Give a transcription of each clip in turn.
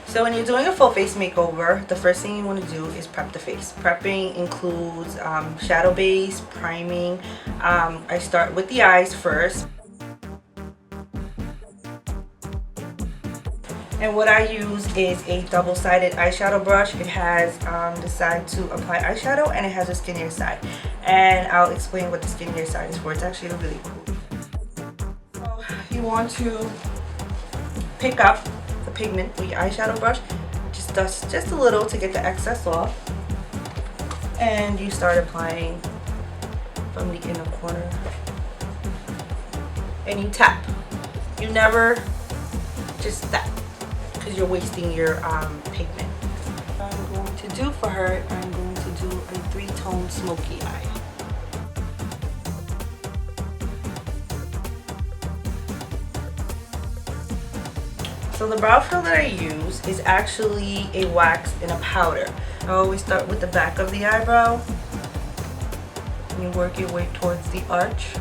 So when you're doing a full face makeover, the first thing you want to do is prep the face. Prepping includes shadow base, priming. I start with the eyes first. And what I use is a double-sided eyeshadow brush. It has the side to apply eyeshadow and it has a skinnier side. And I'll explain what the skinnier side is for. It's actually really cool. So you want to pick up the pigment with your eyeshadow brush. Just dust just a little to get the excess off. And you start applying from the inner corner. And you tap. You never just tap, because you're wasting your pigment. What I'm going to do for her, I'm going to do a 3-tone smoky eye. So the brow fill that I use is actually a wax and a powder. I always start with the back of the eyebrow. And you work your way towards the arch.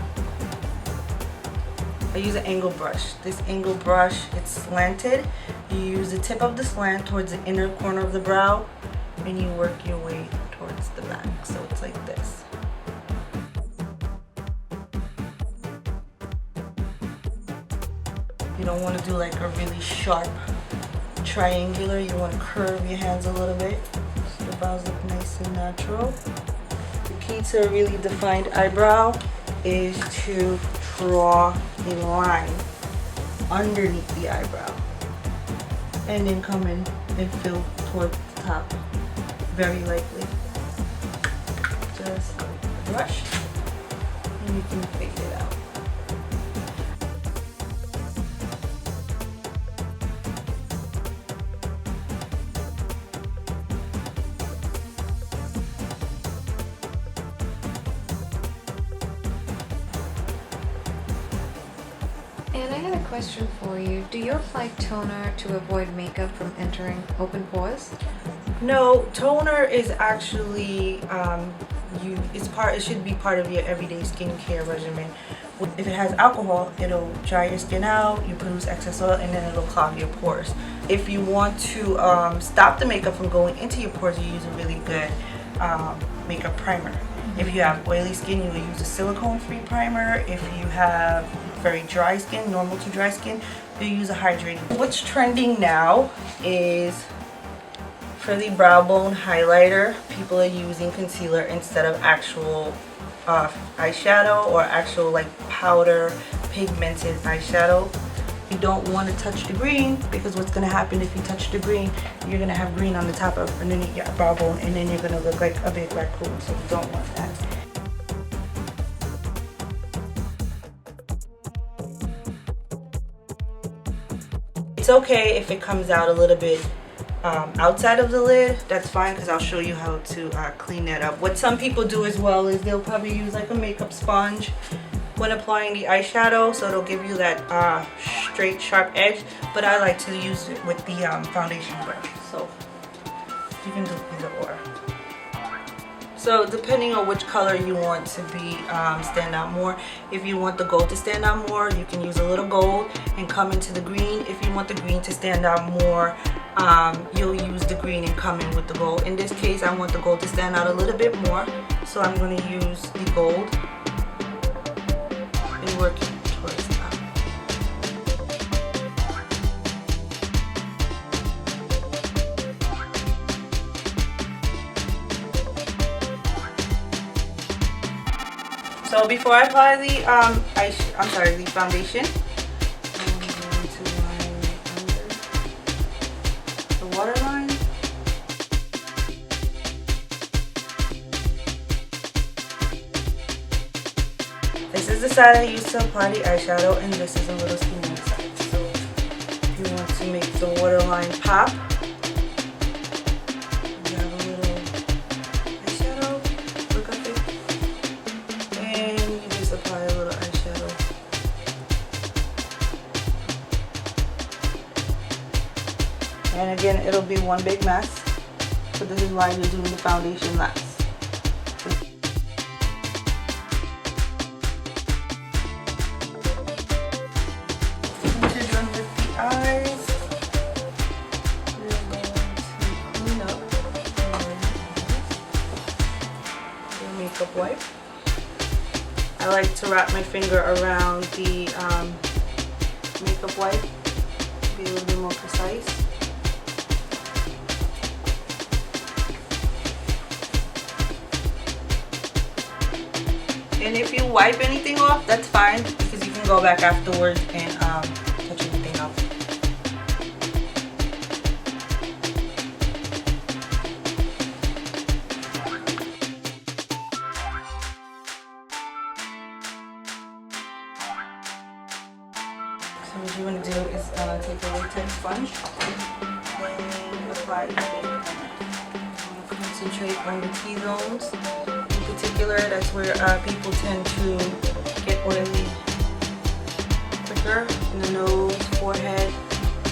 I use an angle brush. This angle brush, it's slanted. You use the tip of the slant towards the inner corner of the brow and you work your way towards the back. So it's like this. You don't want to do like a really sharp triangular. You want to curve your hands a little bit so the brows look nice and natural. The key to a really defined eyebrow is to draw a line underneath the eyebrow and then come in and fill towards the top very lightly. Just like a brush and you can fade it out. And I had a question for you. Do you apply toner to avoid makeup from entering open pores? No, toner is actually it should be part of your everyday skincare regimen. If it has alcohol, it'll dry your skin out, you produce excess oil, and then it'll clog your pores. If you want to stop the makeup from going into your pores, you use a really good makeup primer. If you have oily skin, you will use a silicone-free primer. If you have very dry skin, normal to dry skin, you use a hydrating. What's trending now is for the brow bone highlighter, people are using concealer instead of actual eyeshadow or actual like powder pigmented eyeshadow. You don't want to touch the green, because what's going to happen if you touch the green, you're going to have green on the top of underneath your brow bone, and then you're going to look like a big raccoon, so you don't want that. It's okay if it comes out a little bit outside of the lid. That's fine, because I'll show you how to clean that up. What some people do as well is they'll probably use like a makeup sponge when applying the eyeshadow, so it'll give you that straight sharp edge, but I like to use it with the foundation brush, so you can do either or. So depending on which color you want to be stand out more, if you want the gold to stand out more, you can use a little gold and come into the green. If you want the green to stand out more, you'll use the green and come in with the gold. In this case, I want the gold to stand out a little bit more, so I'm going to use the gold and work towards the top. So before I apply the the foundation, I'm going to line under the waterline. This is the side I use to apply the eyeshadow, and this is a little skinnier side. So if you want to make the waterline pop, you have a little eyeshadow, look up it, and you just apply a little eyeshadow. And again, it'll be one big mess, so this is why you're doing the foundation last. makeup wipe. I like to wrap my finger around the makeup wipe to be a little bit more precise. And if you wipe anything off, that's fine, because you can go back afterwards and touch anything up. So what you want to do is take a latex sponge and apply it. Concentrate on the T-zones. In particular, that's where people tend to get oily quicker. In the nose, forehead,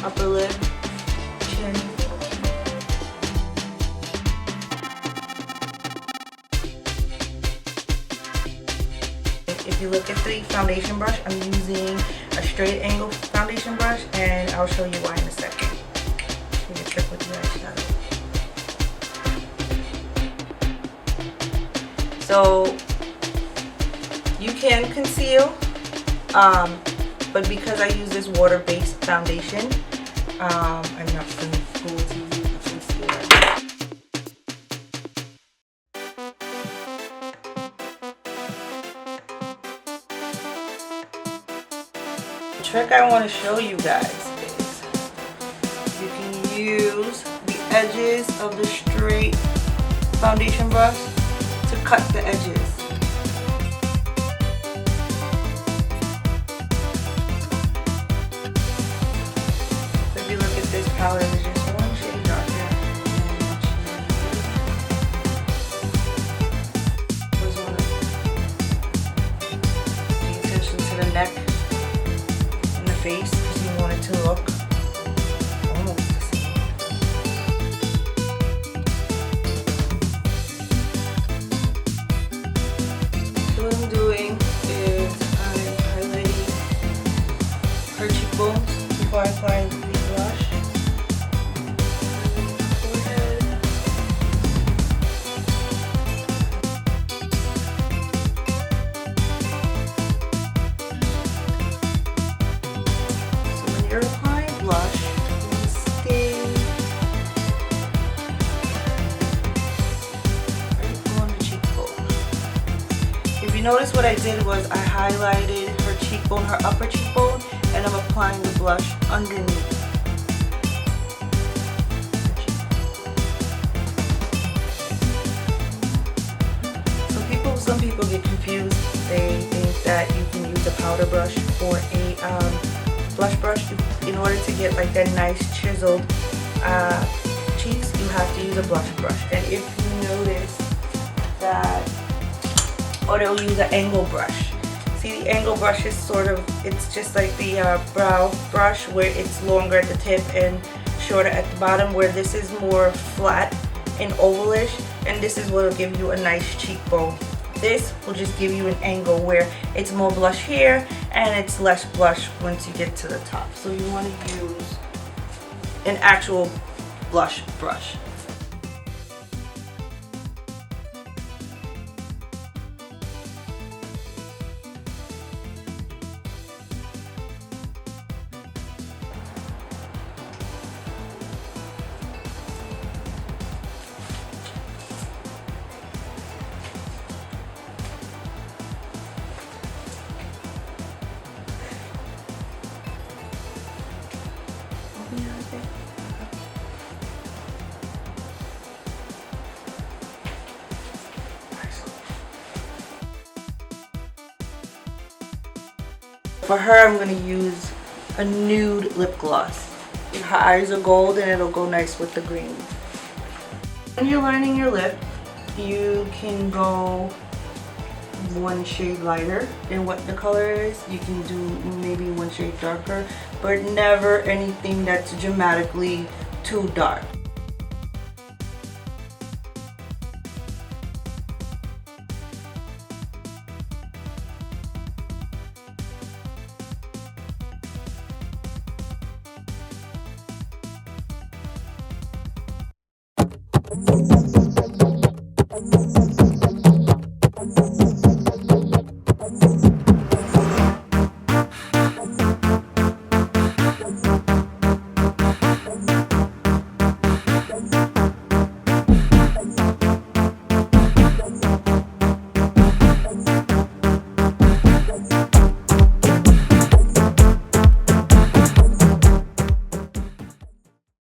upper lip, chin. If you look at the foundation brush, I'm using a straight angle foundation brush, and I'll show you why in a second. Let me trick with the eyeshadow. So you can conceal, but because I use this water-based foundation, I'm not going to go to use a concealer. The trick I want to show you guys is you can use the edges of the straight foundation brush to cut the edges. So if you look at this palette, it's just one shade darker. Just want to pay attention to the neck and the face, because you want it to look almost the same. So what I'm doing is I'm highlighting her cheekbones before I apply the blush. Forehead. So when you're applying blush, you stay right on the cheekbone. If you notice, what I did was I highlighted her cheekbone, her upper cheekbone, and I'm applying the blush underneath. Some people get confused. They think that you can use a powder brush or a blush brush. In order to get like that nice chiseled cheeks, you have to use a blush brush. And if you notice that, or they'll use an angle brush. See, the angle brush is sort of, it's just like the brow brush, where it's longer at the tip and shorter at the bottom, where this is more flat and ovalish, and this is what will give you a nice cheekbone. This will just give you an angle where it's more blush here and it's less blush once you get to the top. So you want to use an actual blush brush. For her, I'm going to use a nude lip gloss. Her eyes are gold and it'll go nice with the green. When you're lining your lip, you can go one shade lighter than what the color is. You can do maybe one shade darker, but never anything that's dramatically too dark.